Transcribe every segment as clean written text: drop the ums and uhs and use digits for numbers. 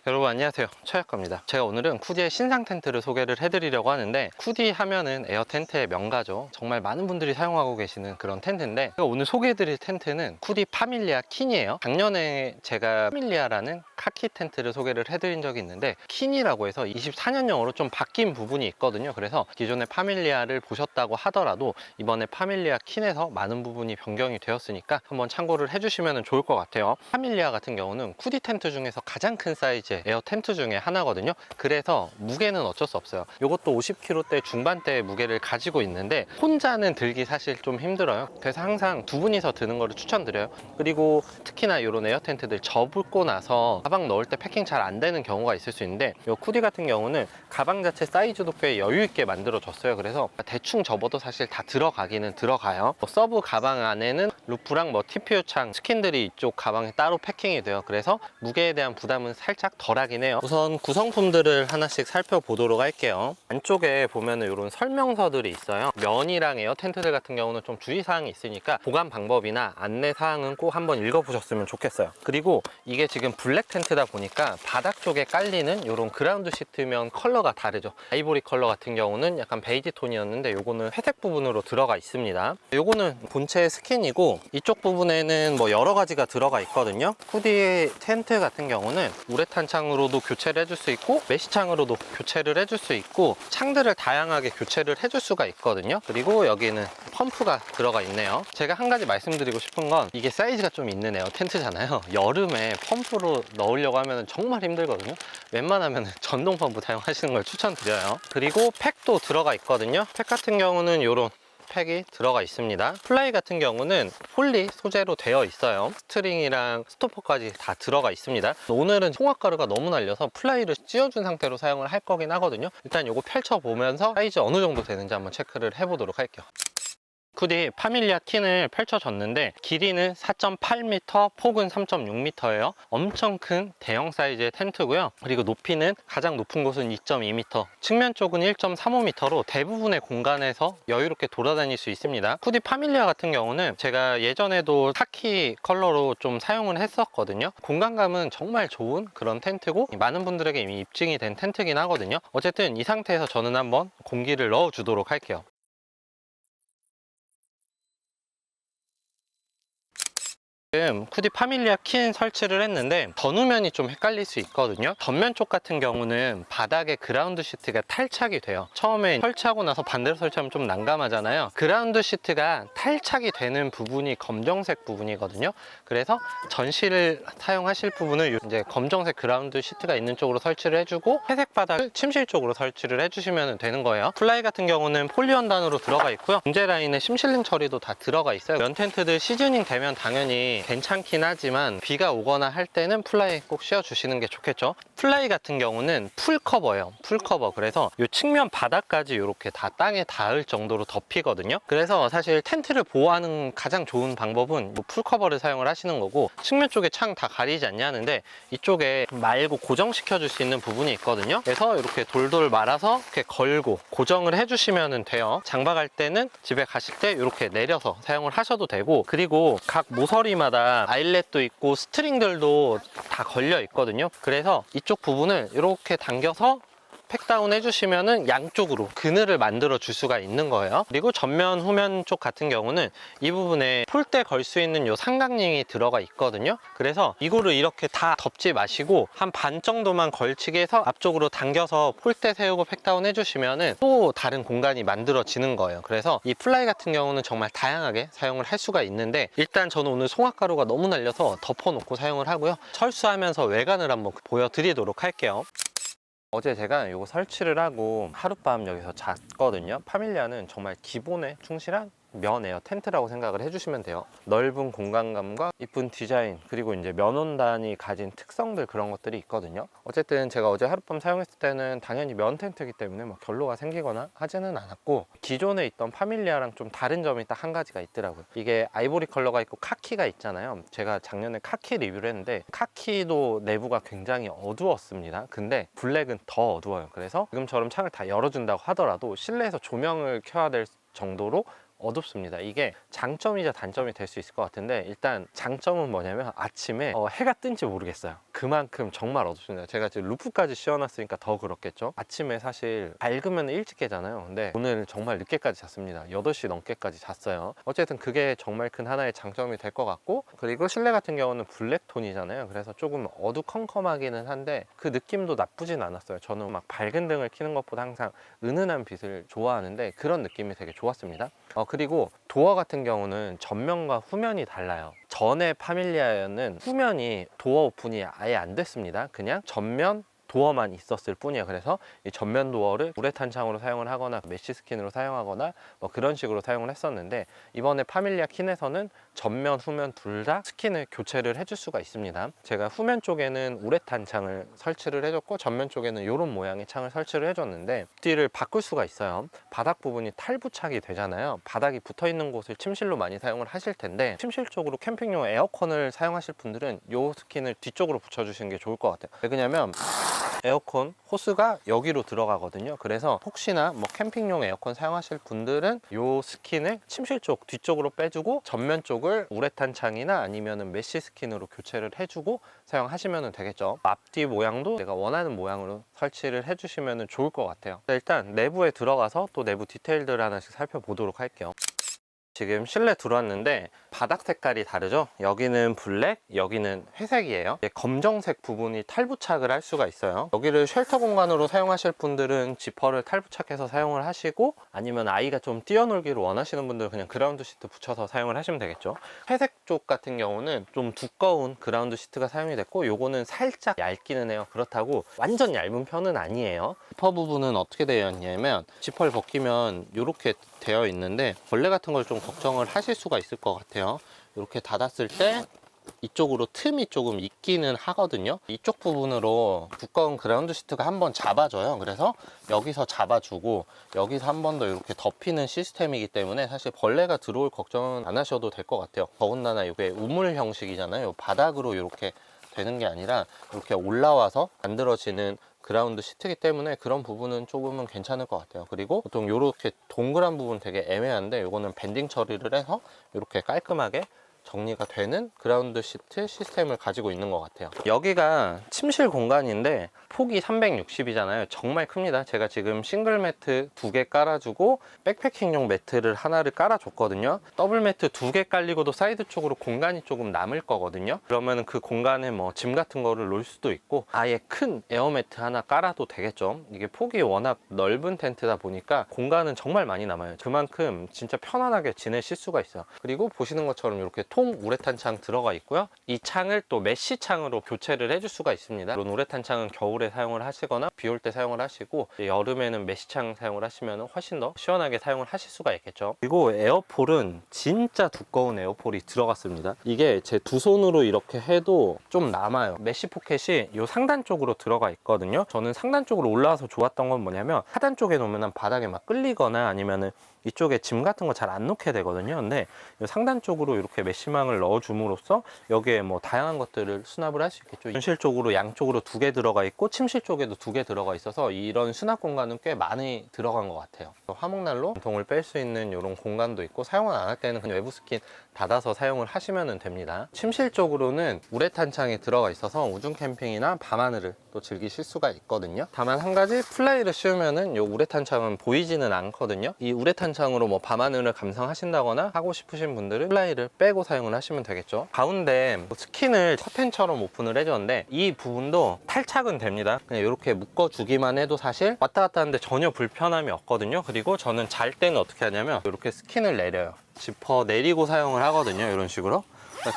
여러분 안녕하세요, 최약과입니다. 제가 오늘은 쿠디의 신상 텐트를 소개를 해드리려고 하는데, 쿠디 하면은 에어 텐트의 명가죠. 정말 많은 분들이 사용하고 계시는 그런 텐트인데, 제가 오늘 소개해드릴 텐트는 쿠디 파밀리아 킨이에요. 작년에 제가 파밀리아라는 카키 텐트를 소개를 해드린 적이 있는데, 킨이라고 해서 24년형으로 좀 바뀐 부분이 있거든요. 그래서 기존의 파밀리아를 보셨다고 하더라도 이번에 파밀리아 킨에서 많은 부분이 변경이 되었으니까 한번 참고를 해주시면 좋을 것 같아요. 파밀리아 같은 경우는 쿠디 텐트 중에서 가장 큰 사이즈 에어 텐트 중에 하나거든요. 그래서 무게는 어쩔 수 없어요. 이것도 50kg대 중반대의 무게를 가지고 있는데, 혼자는 들기 사실 좀 힘들어요. 그래서 항상 두 분이서 드는 거를 추천드려요. 그리고 특히나 이런 에어 텐트들 접고 나서 가방 넣을 때 패킹 잘 안 되는 경우가 있을 수 있는데, 이 쿠디 같은 경우는 가방 자체 사이즈도 꽤 여유 있게 만들어 줬어요. 그래서 대충 접어도 사실 다 들어가기는 들어가요. 서브 가방 안에는 루프랑 TPU 창 스킨들이 이쪽 가방에 따로 패킹이 돼요. 그래서 무게에 대한 부담은 살짝 덜하긴 해요. 우선 구성품들을 하나씩 살펴보도록 할게요. 안쪽에 보면은 이런 설명서들이 있어요. 면이랑 에어 텐트들 같은 경우는 좀 주의사항이 있으니까 보관 방법이나 안내사항은 꼭 한번 읽어보셨으면 좋겠어요. 그리고 이게 지금 블랙 텐트다 보니까 바닥 쪽에 깔리는 이런 그라운드 시트면 컬러가 다르죠. 아이보리 컬러 같은 경우는 약간 베이지 톤이었는데, 요거는 회색 부분으로 들어가 있습니다. 요거는 본체 스킨이고, 이쪽 부분에는 여러 가지가 들어가 있거든요. 쿠디 텐트 같은 경우는 우레탄 창으로도 교체를 해줄 수 있고, 메시 창으로도 교체를 해줄 수 있고, 창들을 다양하게 교체를 해줄 수가 있거든요. 그리고 여기는 펌프가 들어가 있네요. 제가 한 가지 말씀드리고 싶은 건, 이게 사이즈가 좀 있는 에어 텐트잖아요. 여름에 펌프로 넣으려고 하면 정말 힘들거든요. 웬만하면 전동 펌프 사용하시는 걸 추천드려요. 그리고 팩도 들어가 있거든요. 팩 같은 경우는 이런 팩이 들어가 있습니다. 플라이 같은 경우는 폴리 소재로 되어 있어요. 스트링이랑 스토퍼까지 다 들어가 있습니다. 오늘은 송화가루가 너무 날려서 플라이를 씌워준 상태로 사용을 할 거긴 하거든요. 일단 이거 펼쳐보면서 사이즈 어느 정도 되는지 한번 체크를 해보도록 할게요. 쿠디 파밀리아 킨을 펼쳐졌는데, 길이는 4.8m, 폭은 3.6m예요. 엄청 큰 대형 사이즈의 텐트고요. 그리고 높이는 가장 높은 곳은 2.2m, 측면 쪽은 1.35m로 대부분의 공간에서 여유롭게 돌아다닐 수 있습니다. 쿠디 파밀리아 같은 경우는 제가 예전에도 카키 컬러로 좀 사용을 했었거든요. 공간감은 정말 좋은 그런 텐트고, 많은 분들에게 이미 입증이 된 텐트긴 하거든요. 어쨌든 이 상태에서 저는 한번 공기를 넣어 주도록 할게요. 지금 쿠디 파밀리아 킨 설치를 했는데, 전후면이 좀 헷갈릴 수 있거든요. 전면 쪽 같은 경우는 바닥에 그라운드 시트가 탈착이 돼요. 처음에 설치하고 나서 반대로 설치하면 좀 난감하잖아요. 그라운드 시트가 탈착이 되는 부분이 검정색 부분이거든요. 그래서 전시를 사용하실 부분을 이제 검정색 그라운드 시트가 있는 쪽으로 설치를 해주고, 회색 바닥을 침실 쪽으로 설치를 해주시면 되는 거예요. 플라이 같은 경우는 폴리원단으로 들어가 있고요. 문제 라인에 심실링 처리도 다 들어가 있어요. 면 텐트들 시즈닝 되면 당연히 괜찮긴 하지만, 비가 오거나 할 때는 플라이 꼭 씌워주시는 게 좋겠죠. 플라이 같은 경우는 풀커버예요. 풀커버. 그래서 이 측면 바닥까지 이렇게 다 땅에 닿을 정도로 덮이거든요. 그래서 사실 텐트를 보호하는 가장 좋은 방법은 풀커버를 사용을 하시는 거고, 측면 쪽에 창 다 가리지 않냐는데, 이쪽에 말고 고정시켜 줄 수 있는 부분이 있거든요. 그래서 이렇게 돌돌 말아서 이렇게 걸고 고정을 해주시면 돼요. 장박할 때는 집에 가실 때 이렇게 내려서 사용을 하셔도 되고, 그리고 각 모서리마다 아일렛도 있고 스트링들도 다 걸려 있거든요. 그래서 이쪽 부분을 이렇게 당겨서 팩다운 해주시면은 양쪽으로 그늘을 만들어 줄 수가 있는 거예요. 그리고 전면 후면 쪽 같은 경우는 이 부분에 폴대 걸 수 있는 요 삼각링이 들어가 있거든요. 그래서 이거를 이렇게 다 덮지 마시고 한 반 정도만 걸치게 해서 앞쪽으로 당겨서 폴대 세우고 팩다운 해주시면은 또 다른 공간이 만들어지는 거예요. 그래서 이 플라이 같은 경우는 정말 다양하게 사용을 할 수가 있는데, 일단 저는 오늘 송화가루가 너무 날려서 덮어놓고 사용을 하고요. 철수하면서 외관을 한번 보여드리도록 할게요. 어제 제가 이거 설치를 하고 하룻밤 여기서 잤거든요. 파밀리아는 정말 기본에 충실한 면 에어 텐트라고 생각을 해주시면 돼요. 넓은 공간감과 이쁜 디자인, 그리고 이제 면원단이 가진 특성들, 그런 것들이 있거든요. 어쨌든 제가 어제 하룻밤 사용했을 때는 당연히 면 텐트이기 때문에 결로가 생기거나 하지는 않았고, 기존에 있던 파밀리아랑 좀 다른 점이 딱 한 가지가 있더라고요. 이게 아이보리 컬러가 있고 카키가 있잖아요. 제가 작년에 카키 리뷰를 했는데, 카키도 내부가 굉장히 어두웠습니다. 근데 블랙은 더 어두워요. 그래서 지금처럼 창을 다 열어준다고 하더라도 실내에서 조명을 켜야 될 정도로 어둡습니다. 이게 장점이자 단점이 될 수 있을 것 같은데, 일단 장점은 뭐냐면 아침에 해가 뜬지 모르겠어요. 그만큼 정말 어둡습니다. 제가 지금 루프까지 씌워놨으니까 더 그렇겠죠. 아침에 사실 밝으면 일찍 깨잖아요. 근데 오늘 정말 늦게까지 잤습니다. 8시 넘게까지 잤어요. 어쨌든 그게 정말 큰 하나의 장점이 될 것 같고, 그리고 실내 같은 경우는 블랙톤이잖아요. 그래서 조금 어두컴컴하기는 한데 그 느낌도 나쁘진 않았어요. 저는 막 밝은 등을 켜는 것보다 항상 은은한 빛을 좋아하는데 그런 느낌이 되게 좋았습니다. 그리고 도어 같은 경우는 전면과 후면이 달라요. 전에 파밀리아에는 후면이 도어 오픈이 아예 안 됐습니다. 그냥 전면 도어만 있었을 뿐이에요. 그래서 이 전면 도어를 우레탄 창으로 사용을 하거나 메쉬 스킨으로 사용하거나 뭐 그런 식으로 사용을 했었는데, 이번에 파밀리아 킨에서는 전면 후면 둘 다 스킨을 교체를 해줄 수가 있습니다. 제가 후면 쪽에는 우레탄 창을 설치를 해줬고 전면 쪽에는 이런 모양의 창을 설치를 해줬는데, 뒤를 바꿀 수가 있어요. 바닥 부분이 탈부착이 되잖아요. 바닥이 붙어있는 곳을 침실로 많이 사용을 하실 텐데, 침실 쪽으로 캠핑용 에어컨을 사용하실 분들은 이 스킨을 뒤쪽으로 붙여주시는 게 좋을 것 같아요. 왜냐면 에어컨 호스가 여기로 들어가거든요. 그래서 혹시나 뭐 캠핑용 에어컨 사용하실 분들은 이 스킨을 침실 쪽 뒤쪽으로 빼주고 전면 쪽을 우레탄 창이나 아니면은 메쉬 스킨으로 교체를 해주고 사용하시면 되겠죠. 앞뒤 모양도 내가 원하는 모양으로 설치를 해주시면 좋을 것 같아요. 일단 내부에 들어가서 또 내부 디테일들을 하나씩 살펴보도록 할게요. 지금 실내 들어왔는데 바닥 색깔이 다르죠? 여기는 블랙, 여기는 회색이에요. 검정색 부분이 탈부착을 할 수가 있어요. 여기를 쉘터 공간으로 사용하실 분들은 지퍼를 탈부착해서 사용을 하시고, 아니면 아이가 좀 뛰어놀기를 원하시는 분들은 그냥 그라운드 시트 붙여서 사용을 하시면 되겠죠. 회색 쪽 같은 경우는 좀 두꺼운 그라운드 시트가 사용이 됐고, 요거는 살짝 얇기는 해요. 그렇다고 완전 얇은 편은 아니에요. 지퍼 부분은 어떻게 되어 있냐면, 지퍼를 벗기면 이렇게 되어 있는데 벌레 같은 걸 좀 걱정을 하실 수가 있을 것 같아요. 이렇게 닫았을 때 이쪽으로 틈이 조금 있기는 하거든요. 이쪽 부분으로 두꺼운 그라운드 시트가 한번 잡아줘요. 그래서 여기서 잡아주고 여기서 한 번 더 이렇게 덮이는 시스템이기 때문에 사실 벌레가 들어올 걱정은 안 하셔도 될 것 같아요. 더군다나 이게 우물 형식이잖아요. 바닥으로 이렇게 되는 게 아니라 이렇게 올라와서 만들어지는 그라운드 시트이기 때문에 그런 부분은 조금은 괜찮을 것 같아요. 그리고 보통 이렇게 동그란 부분 되게 애매한데, 이거는 밴딩 처리를 해서 이렇게 깔끔하게 정리가 되는 그라운드 시트 시스템을 가지고 있는 것 같아요. 여기가 침실 공간인데 폭이 360이잖아요. 정말 큽니다. 제가 지금 싱글 매트 2개 깔아주고 백패킹용 매트를 하나를 깔아줬거든요. 더블 매트 2개 깔리고도 사이드 쪽으로 공간이 조금 남을 거거든요. 그러면 그 공간에 뭐 짐 같은 거를 놓을 수도 있고, 아예 큰 에어 매트 하나 깔아도 되겠죠. 이게 폭이 워낙 넓은 텐트다 보니까 공간은 정말 많이 남아요. 그만큼 진짜 편안하게 지내실 수가 있어요. 그리고 보시는 것처럼 이렇게 통 우레탄 창 들어가 있고요. 이 창을 또 메쉬 창으로 교체를 해줄 수가 있습니다. 물론 우레탄 창은 겨울에 사용을 하시거나 비 올 때 사용을 하시고, 여름에는 메쉬 창 사용을 하시면 훨씬 더 시원하게 사용을 하실 수가 있겠죠. 그리고 에어폴은 진짜 두꺼운 에어폴이 들어갔습니다. 이게 제 두 손으로 이렇게 해도 좀 남아요. 메쉬 포켓이 이 상단 쪽으로 들어가 있거든요. 저는 상단 쪽으로 올라와서 좋았던 건 뭐냐면, 하단 쪽에 놓으면 바닥에 막 끌리거나 아니면은 이쪽에 짐 같은 거 잘 안 놓게 되거든요. 근데 상단 쪽으로 이렇게 메쉬망을 넣어 줌으로써 여기에 뭐 다양한 것들을 수납을 할 수 있겠죠. 현실 쪽으로 양쪽으로 2개 들어가 있고 침실 쪽에도 2개 들어가 있어서 이런 수납 공간은 꽤 많이 들어간 것 같아요. 화목난로 통을 뺄 수 있는 이런 공간도 있고, 사용을 안 할 때는 그냥 외부 스킨 닫아서 사용을 하시면 됩니다. 침실 쪽으로는 우레탄 창이 들어가 있어서 우중 캠핑이나 밤하늘을 또 즐기실 수가 있거든요. 다만 한 가지, 플라이를 씌우면은 이 우레탄 창은 보이지는 않거든요. 이 우레탄 창으로 뭐 밤하늘을 감상하신다거나 하고 싶으신 분들은 플라이를 빼고 사용을 하시면 되겠죠. 가운데 스킨을 커튼처럼 오픈을 해줬는데 이 부분도 탈착은 됩니다. 그냥 이렇게 묶어주기만 해도 사실 왔다 갔다 하는데 전혀 불편함이 없거든요. 그리고 저는 잘 때는 어떻게 하냐면 이렇게 스킨을 내려요. 지퍼 내리고 사용을 하거든요. 이런 식으로.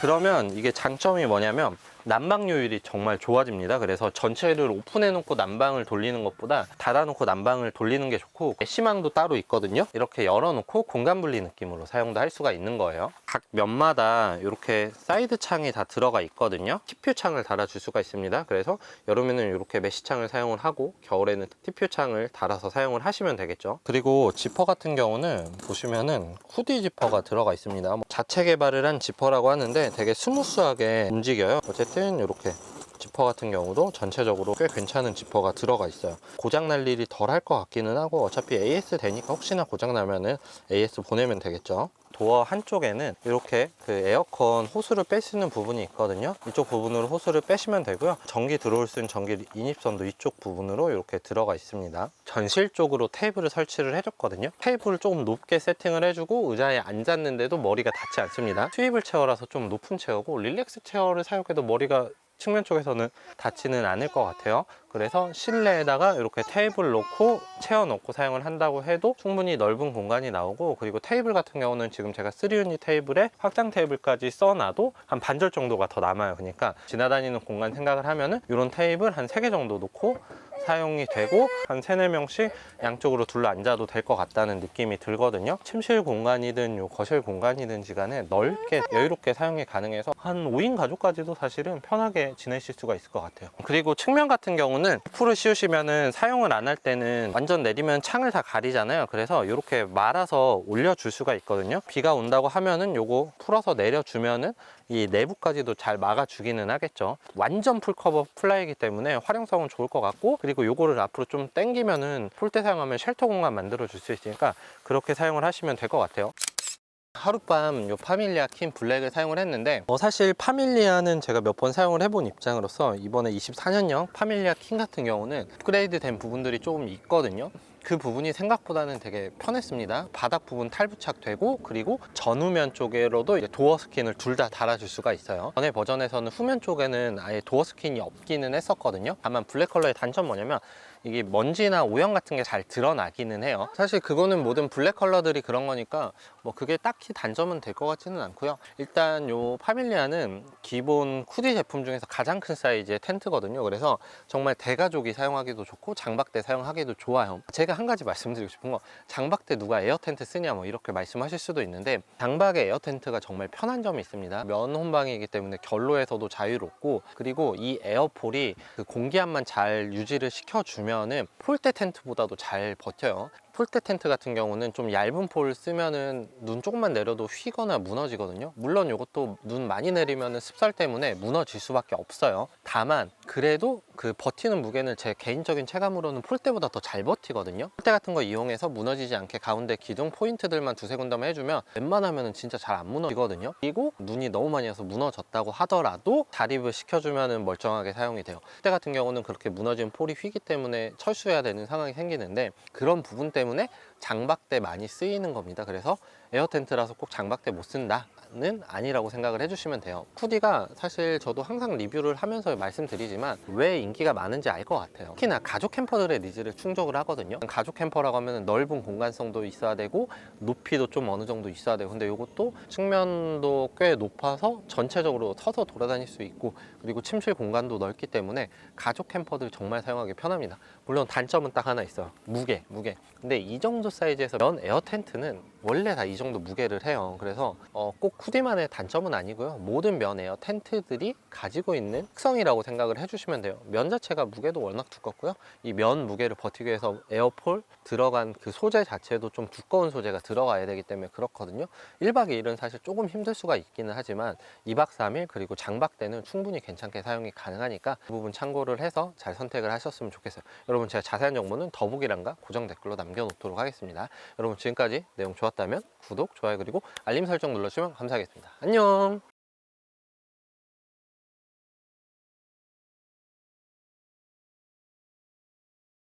그러면 이게 장점이 뭐냐면 난방요율이 정말 좋아집니다. 그래서 전체를 오픈해 놓고 난방을 돌리는 것보다 닫아 놓고 난방을 돌리는 게 좋고, 메쉬망도 따로 있거든요. 이렇게 열어 놓고 공간 분리 느낌으로 사용도 할 수가 있는 거예요. 각 면마다 이렇게 사이드 창이 다 들어가 있거든요. TPU 창을 달아줄 수가 있습니다. 그래서 여름에는 이렇게 메쉬 창을 사용을 하고, 겨울에는 TPU 창을 달아서 사용을 하시면 되겠죠. 그리고 지퍼 같은 경우는 보시면은 후디 지퍼가 들어가 있습니다. 자체 개발을 한 지퍼라고 하는데 되게 스무스하게 움직여요. 어쨌든 이렇게 지퍼 같은 경우도 전체적으로 꽤 괜찮은 지퍼가 들어가 있어요. 고장 날 일이 덜 할 것 같기는 하고, 어차피 AS 되니까 혹시나 고장 나면은 AS 보내면 되겠죠. 도어 한쪽에는 이렇게 그 에어컨 호스를 빼시는 부분이 있거든요. 이쪽 부분으로 호스를 빼시면 되고요. 전기 들어올 수 있는 전기 인입선도 이쪽 부분으로 이렇게 들어가 있습니다. 전실 쪽으로 테이블을 설치를 해줬거든요. 테이블을 조금 높게 세팅을 해주고 의자에 앉았는데도 머리가 닿지 않습니다. 스위블 체어라서 좀 높은 체어고, 릴렉스 체어를 사용해도 머리가 측면 쪽에서는 닿지는 않을 것 같아요. 그래서 실내에다가 이렇게 테이블 놓고 체어 놓고 사용을 한다고 해도 충분히 넓은 공간이 나오고, 그리고 테이블 같은 경우는 지금 제가 3유닛 테이블에 확장 테이블까지 써놔도 한 반절 정도가 더 남아요. 그러니까 지나다니는 공간 생각을 하면은 이런 테이블 한 3개 정도 놓고 사용이 되고, 한 3, 4명씩 양쪽으로 둘러 앉아도 될 것 같다는 느낌이 들거든요. 침실 공간이든 요 거실 공간이든지 간에 넓게 여유롭게 사용이 가능해서 한 5인 가족까지도 사실은 편하게 지내실 수가 있을 것 같아요. 그리고 측면 같은 경우는 풀을 씌우시면은 사용을 안 할 때는 완전 내리면 창을 다 가리잖아요. 그래서 이렇게 말아서 올려줄 수가 있거든요. 비가 온다고 하면은 요거 풀어서 내려주면은 이 내부까지도 잘 막아주기는 하겠죠. 완전 풀커버 플라이이기 때문에 활용성은 좋을 것 같고, 그리고 요거를 앞으로 좀 당기면은 폴대 사용하면 쉘터 공간 만들어 줄 수 있으니까 그렇게 사용을 하시면 될 것 같아요. 하룻밤 요 파밀리아 킨 블랙을 사용을 했는데, 사실 파밀리아는 제가 몇 번 사용을 해본 입장으로서 이번에 24년형 파밀리아 킨 같은 경우는 업그레이드 된 부분들이 조금 있거든요. 그 부분이 생각보다는 되게 편했습니다. 바닥 부분 탈부착 되고, 그리고 전후면 쪽으로도 이제 도어 스킨을 둘 다 달아줄 수가 있어요. 전에 버전에서는 후면 쪽에는 아예 도어 스킨이 없기는 했었거든요. 다만 블랙 컬러의 단점 뭐냐면 이게 먼지나 오염 같은 게 잘 드러나기는 해요. 사실 그거는 모든 블랙 컬러들이 그런 거니까 뭐 그게 딱히 단점은 될 것 같지는 않고요. 일단 요 파밀리아는 기본 쿠디 제품 중에서 가장 큰 사이즈의 텐트거든요. 그래서 정말 대가족이 사용하기도 좋고 장박대 사용하기도 좋아요. 제가 한 가지 말씀드리고 싶은 거, 장박대 누가 에어 텐트 쓰냐 뭐 이렇게 말씀하실 수도 있는데, 장박의 에어 텐트가 정말 편한 점이 있습니다. 면 혼방이기 때문에 결로에서도 자유롭고, 그리고 이 에어폴이 그 공기압만 잘 유지를 시켜주면은 폴대 텐트보다도 잘 버텨요. 폴대 텐트 같은 경우는 좀 얇은 폴 쓰면은 눈 조금만 내려도 휘거나 무너지거든요. 물론 이것도 눈 많이 내리면은 습설 때문에 무너질 수밖에 없어요. 다만 그래도 그 버티는 무게는 제 개인적인 체감으로는 폴대보다 더 잘 버티거든요. 폴대 같은 거 이용해서 무너지지 않게 가운데 기둥 포인트들만 두세 군데만 해주면 웬만하면 진짜 잘 안 무너지거든요. 그리고 눈이 너무 많이 와서 무너졌다고 하더라도 자립을 시켜주면 멀쩡하게 사용이 돼요. 폴대 같은 경우는 그렇게 무너진 폴이 휘기 때문에 철수해야 되는 상황이 생기는데, 그런 부분 때문에 장박대 많이 쓰이는 겁니다. 그래서 에어 텐트라서 꼭 장박대 못 쓴다는 아니라고 생각을 해주시면 돼요. 쿠디가 사실 저도 항상 리뷰를 하면서 말씀드리지만 왜 인기가 많은지 알 것 같아요. 특히나 가족 캠퍼들의 니즈를 충족을 하거든요. 가족 캠퍼라고 하면 넓은 공간성도 있어야 되고 높이도 좀 어느 정도 있어야 되고, 근데 이것도 측면도 꽤 높아서 전체적으로 서서 돌아다닐 수 있고, 그리고 침실 공간도 넓기 때문에 가족 캠퍼들 정말 사용하기 편합니다. 물론 단점은 딱 하나 있어요. 무게. 근데 이 정도 사이즈에서 면 에어 텐트는 원래 다 이 정도 무게를 해요. 그래서 꼭 쿠디만의 단점은 아니고요. 모든 면 에어 텐트들이 가지고 있는 특성이라고 생각을 해주시면 돼요. 면 자체가 무게도 워낙 두껍고요. 이 면 무게를 버티기 위해서 에어폴 들어간 그 소재 자체도 좀 두꺼운 소재가 들어가야 되기 때문에 그렇거든요. 1박 2일은 사실 조금 힘들 수가 있기는 하지만 2박 3일 그리고 장박 때는 충분히 괜찮게 사용이 가능하니까 그 부분 참고를 해서 잘 선택을 하셨으면 좋겠어요. 여러분, 제가 자세한 정보는 더보기란과 고정 댓글로 남겨놓도록 하겠습니다. 여러분, 지금까지 내용 좋았다면 구독, 좋아요, 그리고 알림 설정 눌러주시면 감사하겠습니다. 안녕.